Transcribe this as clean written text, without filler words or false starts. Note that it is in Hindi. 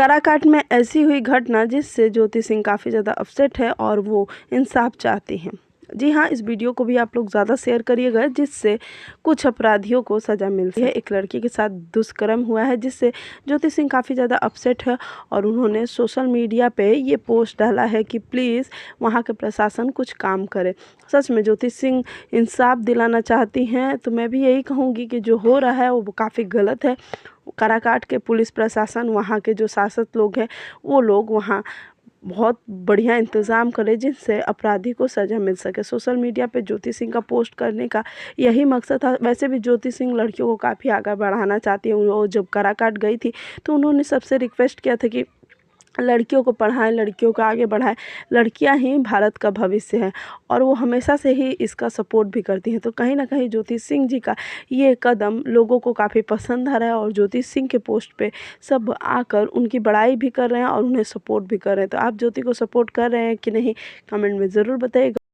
काराकाट में ऐसी हुई घटना जिससे ज्योति सिंह काफ़ी ज़्यादा अपसेट है और वो इंसाफ चाहती हैं। जी हाँ, इस वीडियो को भी आप लोग ज़्यादा शेयर करिएगा जिससे कुछ अपराधियों को सज़ा मिलती है। एक लड़की के साथ दुष्कर्म हुआ है जिससे ज्योति सिंह काफ़ी ज़्यादा अपसेट है और उन्होंने सोशल मीडिया पे ये पोस्ट डाला है कि प्लीज़ वहाँ के प्रशासन कुछ काम करे। सच में ज्योति सिंह इंसाफ दिलाना चाहती हैं, तो मैं भी यही कहूँगी कि जो हो रहा है वो काफ़ी गलत है। काराकाट के पुलिस प्रशासन, वहाँ के जो शासक लोग हैं, वो लोग वहाँ बहुत बढ़िया इंतज़ाम करें जिससे अपराधी को सज़ा मिल सके। सोशल मीडिया पे ज्योति सिंह का पोस्ट करने का यही मकसद था। वैसे भी ज्योति सिंह लड़कियों को काफ़ी आगे बढ़ाना चाहती हैं। वो जब काराकाट गई थी तो उन्होंने सबसे रिक्वेस्ट किया था कि लड़कियों को पढ़ाएं, लड़कियों को आगे बढ़ाएं, लड़कियां ही भारत का भविष्य है और वो हमेशा से ही इसका सपोर्ट भी करती हैं। तो कहीं ना कहीं ज्योति सिंह जी का ये कदम लोगों को काफ़ी पसंद आ रहा है और ज्योति सिंह के पोस्ट पे सब आकर उनकी बड़ाई भी कर रहे हैं और उन्हें सपोर्ट भी कर रहे हैं। तो आप ज्योति को सपोर्ट कर रहे हैं कि नहीं, कमेंट में ज़रूर बताइएगा।